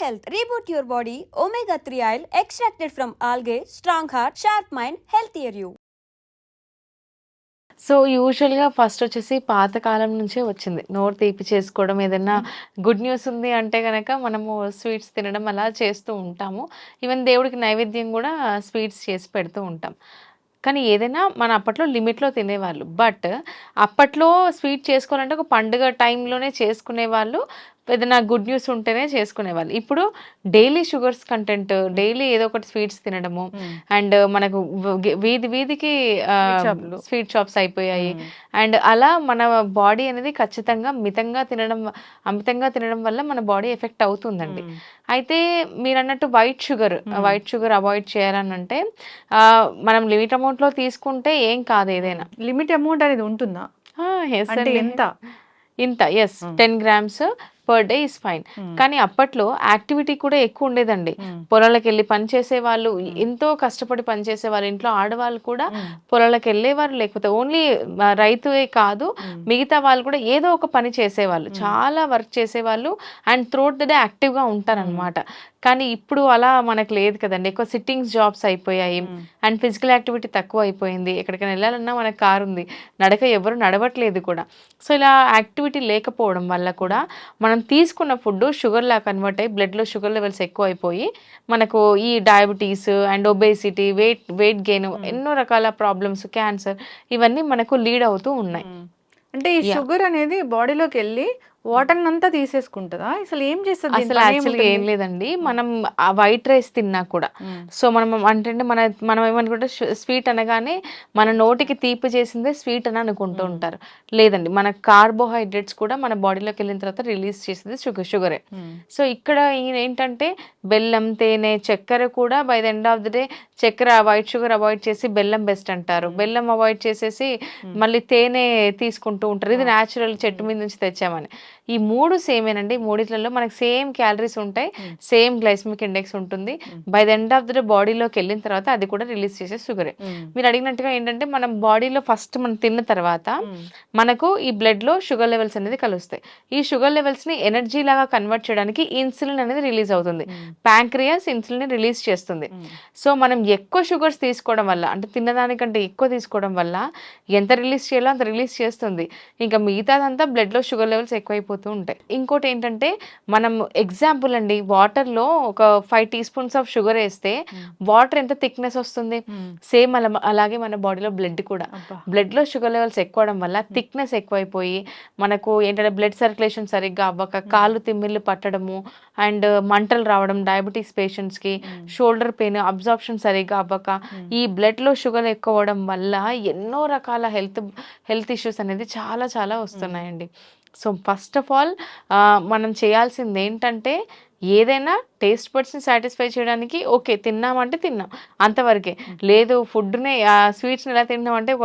health. Reboot your body. Omega 3 oil extracted from algae. Strong heart, sharp mind, healthier you. So యూజువల్‌గా first వచ్చేసి పాతకాలం నుంచే వచ్చింది. నోరు తీపి చేసుకోవడం, ఏదన్నా గుడ్ న్యూస్ ఉంది అంటే గనక మనము స్వీట్స్ తినడం అలా చేస్తూ ఉంటాము. ఈవెన్ దేవుడికి నైవేద్యం గూడా స్వీట్స్ చేసి పెడుతూ ఉంటాం. కానీ ఏదైనా మన అప్పట్లో లిమిట్‌లో తినేవాళ్ళు. బట్ అప్పట్లో స్వీట్ చేసుకోవాలంటే ఒక పండుగ టైంలోనే చేసుకునేవాళ్ళు. ఏదైనా గుడ్ న్యూస్ ఉంటేనే చేసుకునేవాళ్ళు. ఇప్పుడు డైలీ షుగర్స్ కంటెంట్, డైలీ ఏదో ఒకటి స్వీట్స్ తినడము అండ్ మనకు వీధి వీధికి స్వీట్ షాప్స్ అయిపోయాయి. అండ్ అలా మన బాడీ అనేది ఖచ్చితంగా అమితంగా తినడం వల్ల మన బాడీ ఎఫెక్ట్ అవుతుందండి. అయితే మీరన్నట్టు వైట్ షుగర్ అవాయిడ్ చేయాలని అంటే మనం లిమిట్ అమౌంట్ లో తీసుకుంటే ఏం కాదు. ఏదైనా లిమిట్ అమౌంట్ అనేది ఉంటుందా? అంటే ఎంత? ఇంత 10 grams per day is fine. కానీ అప్పట్లో యాక్టివిటీ కూడా ఎక్కువ ఉండేదండి. పొలాలకు వెళ్ళి పనిచేసే వాళ్ళు, ఎంతో కష్టపడి పనిచేసే వాళ్ళు, ఇంట్లో ఆడవాళ్ళు కూడా పొలాలకు వెళ్ళేవారు. లేకపోతే ఓన్లీ రైతువే కాదు, మిగతా వాళ్ళు కూడా ఏదో ఒక పని చేసేవాళ్ళు, చాలా వర్క్ చేసేవాళ్ళు అండ్ త్రూఅవుట్ ద డే యాక్టివ్గా ఉంటారనమాట. కానీ ఇప్పుడు అలా మనకు లేదు కదండి. ఎక్కువ సిట్టింగ్స్ జాబ్స్ అయిపోయాయి అండ్ ఫిజికల్ యాక్టివిటీ తక్కువ అయిపోయింది. ఎక్కడికైనా వెళ్ళాలన్నా మనకు కారు ఉంది, ఎవరు నడవట్లేదు కూడా. సో ఇలా యాక్టివిటీ లేకపోవడం వల్ల కూడా మనం తీసుకున్న ఫుడ్ షుగర్లా కన్వర్ట్ అయ్యి బ్లడ్లో షుగర్ లెవెల్స్ ఎక్కువ అయిపోయి మనకు ఈ diabetes and obesity, weight gain, ఎన్నో రకాల ప్రాబ్లమ్స్, క్యాన్సర్, ఇవన్నీ మనకు లీడ్ అవుతూ ఉన్నాయి. అంటే ఈ షుగర్ అనేది బాడీలోకి వెళ్ళి వాటర్ అంతా తీసేసుకుంటుందా? అసలు ఏం చేస్తుంది? అసలు యాక్చువల్గా ఏం లేదండి. మనం ఆ వైట్ రైస్ తిన్నా కూడా, సో మనం అంటే మనం ఏమనుకుంటే స్వీట్ అనగానే మన నోటికి తీపి చేసిందే స్వీట్ అని అనుకుంటూ ఉంటారు. లేదండి, మన కార్బోహైడ్రేట్స్ కూడా మన బాడీలోకి వెళ్ళిన తర్వాత రిలీజ్ చేసేది షుగరే. సో ఇక్కడ ఏంటంటే బెల్లం, తేనె, చక్కెర కూడా by the end of the day white sugar avoid చేసి బెల్లం బెస్ట్ అంటారు. బెల్లం అవాయిడ్ చేసేసి మళ్ళీ తేనె తీసుకుంటూ ఉంటారు. ఇది న్యాచురల్ చెట్టు మీద నుంచి తెచ్చామని. ఈ మూడు సేమేనండి. మూడిట్లలో మనకి సేమ్ క్యాలరీస్ ఉంటాయి, సేమ్ గ్లైసమిక్ ఇండెక్స్ ఉంటుంది. By the end of the day బాడీలోకి వెళ్ళిన తర్వాత అది కూడా రిలీజ్ చేసే షుగరే. మీరు అడిగినట్టుగా ఏంటంటే మనం బాడీలో ఫస్ట్ మనం తిన్న తర్వాత మనకు ఈ బ్లడ్ లో షుగర్ లెవెల్స్ అనేది కలుస్తాయి. ఈ షుగర్ లెవెల్స్ ని ఎనర్జీ లాగా కన్వర్ట్ చేయడానికి ఇన్సులిన్ అనేది రిలీజ్ అవుతుంది. ప్యాంక్రియాస్ ఇన్సులిన్ రిలీజ్ చేస్తుంది. సో మనం ఎక్కువ షుగర్స్ తీసుకోవడం వల్ల, అంటే తిన్నదానికంటే ఎక్కువ తీసుకోవడం వల్ల ఎంత రిలీజ్ చేయాలో అంత రిలీజ్ చేస్తుంది. ఇంకా మిగతాదంతా బ్లడ్ లో షుగర్ లెవెల్స్ ఎక్కువైపోతుంది ఉంటాయి. ఇంకోటి ఏంటంటే మనం ఎగ్జాంపుల్ అండి, వాటర్ లో ఒక 5 టీ స్పూన్స్ ఆఫ్ షుగర్ వేస్తే వాటర్ ఎంత థిక్నెస్ వస్తుంది, సేమ్ అలాగే మన బాడీలో బ్లడ్ లో షుగర్ లెవెల్స్ ఎక్కువడం వల్ల థిక్నెస్ ఎక్కువైపోయి మనకు ఏంటంటే బ్లడ్ సర్క్యులేషన్ సరిగ్గా అవ్వక కాళ్ళు తిమ్మిళ్ళు పట్టడము అండ్ మంటలు రావడం, డయాబెటీస్ పేషెంట్స్ కి షోల్డర్ పెయిన్, అబ్జార్ప్షన్ సరిగ్గా అవ్వక ఈ బ్లడ్ లో షుగర్ ఎక్కువ అవడం వల్ల ఎన్నో రకాల హెల్త్ ఇష్యూస్ అనేది చాలా చాలా వస్తున్నాయండి. సో ఫస్ట్ ఆఫ్ ఆల్ మనం చేయాల్సింది ఏంటంటే ఏదైనా టేస్ట్ బడ్స్ని సాటిస్ఫై చేయడానికి ఓకే తిన్నామంటే తిన్నాం అంతవరకే. లేదు ఫుడ్ని స్వీట్స్ని ఎలా తిన్నామంటే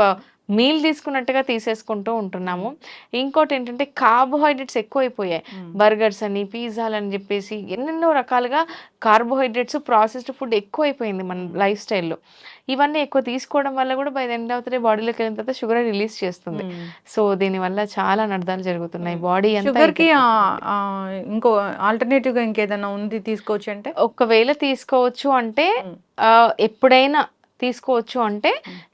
మీల్ తీసుకున్నట్టుగా తీసేసుకుంటూ ఉంటున్నాము. ఇంకోటి ఏంటంటే కార్బోహైడ్రేట్స్ ఎక్కువైపోయాయి. బర్గర్స్ అని, పిజ్జాలు అని చెప్పేసి ఎన్నెన్నో రకాలుగా కార్బోహైడ్రేట్స్, ప్రాసెస్డ్ ఫుడ్ ఎక్కువైపోయింది మన లైఫ్ స్టైల్లో. ఇవన్నీ ఎక్కువ తీసుకోవడం వల్ల కూడా by the end of the day బాడీలోకి వెళ్ళిన తర్వాత షుగర్ రిలీజ్ చేస్తుంది. సో దీనివల్ల చాలా నర్థాలు జరుగుతున్నాయి. బాడీ షుగర్కి ఇంకో ఆల్టర్నేటివ్గా ఇంకేదైనా ఉంది తీసుకోవచ్చు అంటే? ఒకవేళ తీసుకోవచ్చు అంటే ఎప్పుడైనా తీసుకోవచ్చు అంటే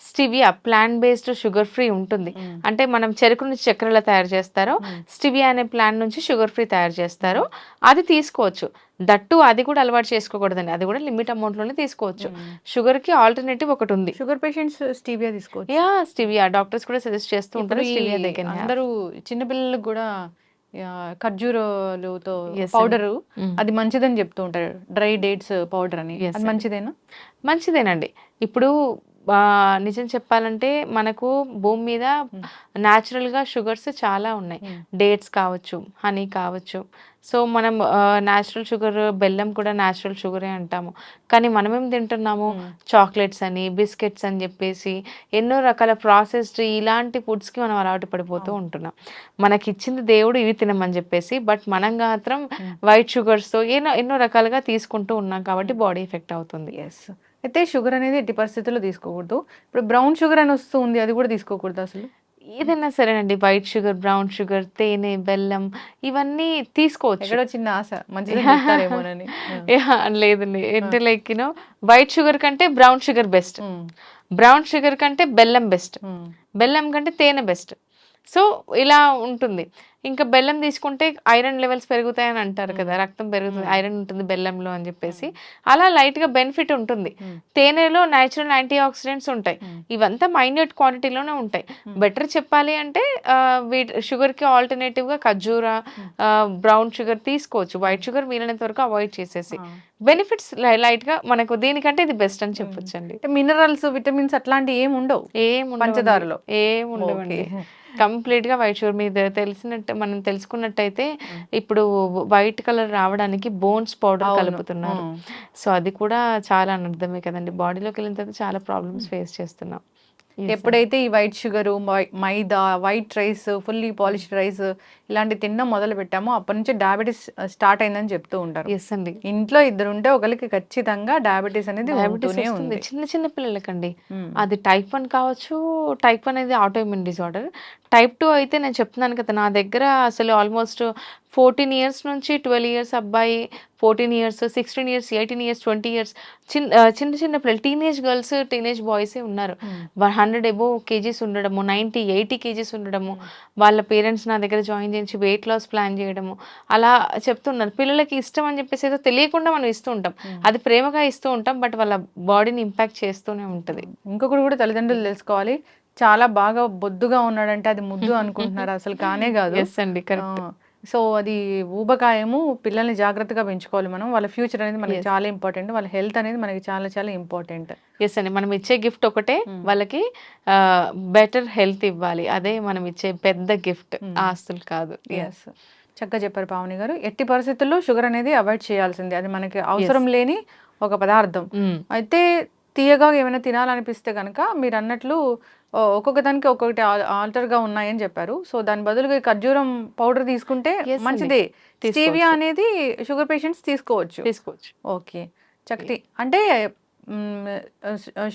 stevia, plant based sugar free ఉంటుంది. అంటే మనం చెరుకు నుంచి చక్కెరలా తయారు చేస్తారో స్టివియా అనే ప్లాంట్ నుంచి షుగర్ ఫ్రీ తయారు చేస్తారు, అది తీసుకోవచ్చు. దట్టు అది కూడా అలవాటు చేసుకోకూడదండి, అది కూడా లిమిట్ అమౌంట్ లోనే తీసుకోవచ్చు. షుగర్ కి ఆల్టర్నేటివ్ ఒకటి ఉంది. షుగర్ పేషెంట్స్ స్టివియా తీసుకోవచ్చు. స్టివియా డాక్టర్స్ కూడా సజెస్ట్ చేస్తూ ఉంటారు. అందరూ చిన్నపిల్లలకు కూడా ఖర్జూరాలతో పౌడరు అది మంచిదని చెప్తూ ఉంటారు, డ్రై డేట్స్ పౌడర్ అని. అది మంచిదేనండి. ఇప్పుడు నిజం చెప్పాలంటే మనకు భూమి మీద న్యాచురల్గా షుగర్స్ చాలా ఉన్నాయి. డేట్స్ కావచ్చు, హనీ కావచ్చు. సో మనం న్యాచురల్ షుగర్, బెల్లం కూడా న్యాచురల్ షుగరే అంటాము. కానీ మనమేం తింటున్నాము, చాక్లెట్స్ అని, బిస్కెట్స్ అని చెప్పేసి ఎన్నో రకాల ప్రాసెస్డ్ ఇలాంటి ఫుడ్స్కి మనం అలవాటు పడిపోతూ ఉంటున్నాం. మనకి ఇచ్చింది దేవుడు ఇవి తినమని చెప్పేసి, బట్ మనం మాత్రం వైట్ షుగర్స్తో ఎన్నో రకాలుగా తీసుకుంటూ ఉన్నాం కాబట్టి బాడీ ఎఫెక్ట్ అవుతుంది. అయితే షుగర్ అనేది ఎట్టి పరిస్థితుల్లో తీసుకోకూడదు. ఇప్పుడు బ్రౌన్ షుగర్ అని వస్తుంది, అది కూడా తీసుకోకూడదు అసలు? ఏదైనా సరేనండి, వైట్ షుగర్, బ్రౌన్ షుగర్, తేనె, బెల్లం ఇవన్నీ తీసుకోవచ్చు. ఎక్కడో చిన్న ఆశ మంచిగా చెప్తారేమోనని. లేదండి, అంటే లైక్ వైట్ షుగర్ కంటే brown sugar best, brown sugar కంటే బెల్లం బెస్ట్, బెల్లం కంటే తేనె బెస్ట్. సో ఇలా ఉంటుంది. ఇంకా బెల్లం తీసుకుంటే ఐరన్ లెవెల్స్ పెరుగుతాయని అంటారు కదా, రక్తం పెరుగుతుంది, ఐరన్ ఉంటుంది బెల్లంలో అని చెప్పేసి, అలా లైట్గా బెనిఫిట్ ఉంటుంది. తేనెలో న్యాచురల్ యాంటీ ఆక్సిడెంట్స్ ఉంటాయి, ఇవంతా మైన్యూట్ క్వాంటిటీలోనే ఉంటాయి. బెటర్ చెప్పాలి అంటే షుగర్కి ఆల్టర్నేటివ్గా ఖర్జూరా, బ్రౌన్ షుగర్ తీసుకోవచ్చు. వైట్ షుగర్ వీలైనంత వరకు అవాయిడ్ చేసేసి బెనిఫిట్స్ లైట్గా మనకు దీనికంటే ఇది బెస్ట్ అని చెప్పొచ్చు అండి. మినరల్స్, విటమిన్స్ అట్లాంటివి ఏమి ఉండవు పంచదారలో, ఏముండవండి. కంప్లీట్ గా వైట్ షుగర్ మీద తెలిసినట్టు మనం తెలుసుకున్నట్టయితే ఇప్పుడు వైట్ కలర్ రావడానికి బోన్స్ పౌడర్ కలుపుతున్నారు. సో అది కూడా చాలా అనర్థమే కదండి. బాడీలోకి వెళ్ళిన తర్వాత చాలా ప్రాబ్లమ్స్ ఫేస్ చేస్తున్నాం. ఎప్పుడైతే ఈ white sugar, maida, white rice, fully polished rice ఇలాంటి తినడం మొదలు పెట్టామో అప్పటి నుంచి డయాబెటీస్ స్టార్ట్ అయిందని చెప్తూ ఉంటారు. ఎస్ అండి. ఇంట్లో ఇద్దరు ఉంటే ఒకరికి ఖచ్చితంగా డయాబెటీస్ అనేది ఉంటూనే ఉంది. చిన్న చిన్న పిల్లలకండి. అది టైప్ 1 కావచ్చు. టైప్ 1 అనేది ఆటోఇమ్యూన్ డిజార్డర్. టైప్ 2 అయితే నేను చెప్తున్నాను కదా, నా దగ్గర అసలు ఆల్మోస్ట్ 14 ఇయర్స్ నుంచి 12 ఇయర్స్ అబ్బాయి, 14 ఇయర్స్, 16 ఇయర్స్, 18 ఇయర్స్, 20 ఇయర్స్ చిన్న చిన్న పిల్లలు, టీనేజ్ గర్ల్స్, టీనేజ్ బాయ్సే ఉన్నారు. 100 అబోవ్ కేజీస్ ఉండడము, 90, 80 కేజీస్ ఉండడము, వాళ్ళ పేరెంట్స్ నా దగ్గర జాయిన్ చేయించి వెయిట్ లాస్ ప్లాన్ చేయడము, అలా చెప్తున్నారు. పిల్లలకి ఇష్టం అని చెప్పేసి ఏదో తెలియకుండా మనం ఇస్తూ ఉంటాం, అది ప్రేమగా ఇస్తూ ఉంటాం, బట్ వాళ్ళ బాడీని ఇంపాక్ట్ చేస్తూనే ఉంటుంది. ఇంకొకటి కూడా తల్లిదండ్రులు తెలుసుకోవాలి, చాలా బాగా బొద్దుగా ఉన్నాడంటే అది ముద్దు అనుకుంటున్నారు, అసలు కానే కాదు. ఎస్ అండి, కరెక్ట్. సో అది ఊబకాయము. పిల్లల్ని జాగ్రత్తగా పెంచుకోవాలి మనం. వాళ్ళ ఫ్యూచర్ అనేది మనకి చాలా ఇంపార్టెంట్, వాళ్ళ హెల్త్ అనేది మనకి చాలా చాలా ఇంపార్టెంట్. ఎస్ అండి, మనం ఇచ్చే గిఫ్ట్ ఒకటే, వాళ్ళకి బెటర్ హెల్త్ ఇవ్వాలి, అదే మనం ఇచ్చే పెద్ద గిఫ్ట్, ఆస్తులు కాదు. ఎస్, చక్కగా చెప్పారు పావని గారు. ఎట్టి పరిస్థితుల్లో షుగర్ అనేది అవాయిడ్ చేయాల్సిందే, అది మనకి అవసరం లేని ఒక పదార్థం. అయితే తీయగా ఏమైనా తినాలనిపిస్తే కనుక మీరు అన్నట్లు ఒక్కొక్క దానికి ఒక్కొక్కటి ఆల్టర్గా ఉన్నాయని చెప్పారు. సో దాని బదులుగా ఖర్జూరం పౌడర్ తీసుకుంటే మంచిదే. స్టీవియా అనేది షుగర్ పేషెంట్స్ తీసుకోవచ్చు. ఓకే, చక్కటి. అంటే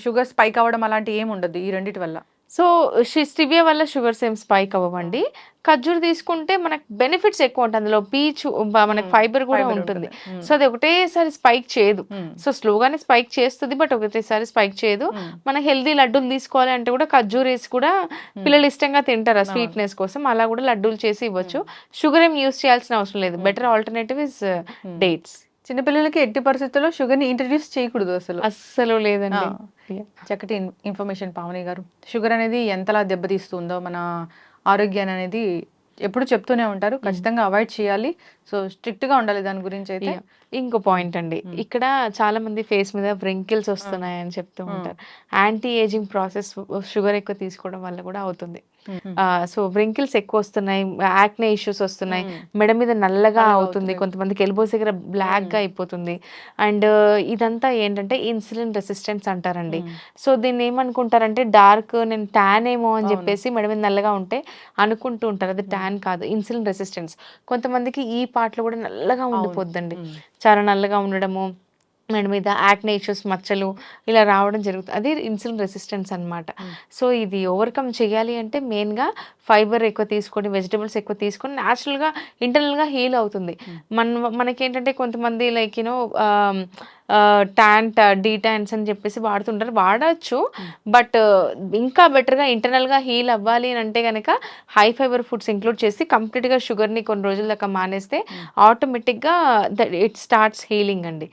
షుగర్ స్పైక్ అవ్వడం అలాంటి ఏమి ఉండదు ఈ రెండిటి వల్ల. సో స్టివియా వల్ల షుగర్స్ ఏం స్పైక్ అవ్వండి. ఖర్జూర్ తీసుకుంటే మనకు బెనిఫిట్స్ ఎక్కువ ఉంటుంది, అందులో పీచు, మనకి ఫైబర్ కూడా ఉంటుంది. సో అది ఒకటేసారి స్పైక్ చేయదు, సో స్లోగానే స్పైక్ చేస్తుంది, బట్ ఒకటేసారి స్పైక్ చేయదు. మన హెల్దీ లడ్డూలు తీసుకోవాలి అంటే కూడా ఖర్జూర్ వేసి కూడా పిల్లలు ఇష్టంగా తింటారు ఆ స్వీట్నెస్ కోసం, అలా కూడా లడ్డూలు చేసి ఇవ్వచ్చు. షుగర్ ఏం యూస్ చేయాల్సిన అవసరం లేదు. Better alternative is dates. చిన్నపిల్లలకి ఎట్టి పరిస్థితుల్లో షుగర్ని ఇంట్రడ్యూస్ చేయకూడదు, అస్సలు లేదండి. చక్కటి ఇన్ఫర్మేషన్ పావని గారు. షుగర్ అనేది ఎంతలా దెబ్బతీస్తుందో మన ఆరోగ్యాన్ని అనేది ఎప్పుడు చెప్తూనే ఉంటారు, ఖచ్చితంగా అవాయిడ్ చేయాలి. సో స్ట్రిక్ట్ గా ఉండాలి దాని గురించి. అయితే ఇంకో పాయింట్ అండి, ఇక్కడ చాలా మంది ఫేస్ మీద వ్రింకిల్స్ వస్తున్నాయని చెప్తూ ఉంటారు. యాంటీ ఏజింగ్ ప్రాసెస్ షుగర్ ఎక్కువ తీసుకోవడం వల్ల కూడా అవుతుంది. సో వ్రింకిల్స్ ఎక్కువ వస్తున్నాయి, యాక్నే ఇష్యూస్ వస్తున్నాయి, మెడ మీద నల్లగా అవుతుంది, కొంతమందికి ఎల్బోస్ దగ్గర బ్లాక్ గా అయిపోతుంది. అండ్ ఇదంతా ఏంటంటే ఇన్సులిన్ రెసిస్టెన్స్ అంటారండి. సో దీన్ని ఏమనుకుంటారంటే డార్క్, నేను ట్యాన్ ఏమో అని చెప్పేసి మెడ మీద నల్లగా ఉంటే అనుకుంటూ ఉంటారు, అది ట్యాన్ కాదు, ఇన్సులిన్ రెసిస్టెన్స్. కొంతమందికి ఈ పార్ట్లో కూడా నల్లగా ఉండిపోద్దండి, చాలా నల్లగా ఉండడము, మెడ మీద యాక్నే ఇష్యూస్, మచ్చలు ఇలా రావడం జరుగుతుంది, అది ఇన్సులిన్ రెసిస్టెన్స్ అనమాట. సో ఇది ఓవర్కమ్ చేయాలి అంటే మెయిన్గా ఫైబర్ ఎక్కువ తీసుకొని, వెజిటబుల్స్ ఎక్కువ తీసుకొని న్యాచురల్గా ఇంటర్నల్గా హీల్ అవుతుంది. మనకేంటంటే కొంతమంది లైక్ డీటాన్స్ అని చెప్పేసి వాడుతుంటారు, వాడచ్చు, బట్ ఇంకా బెటర్గా ఇంటర్నల్గా హీల్ అవ్వాలి అని అంటే కనుక హై ఫైబర్ ఫుడ్స్ ఇంక్లూడ్ చేసి కంప్లీట్గా షుగర్ని కొన్ని రోజుల దాకా మానేస్తే ఆటోమేటిక్గా ఇట్ స్టార్ట్స్ హీలింగ్ అండి.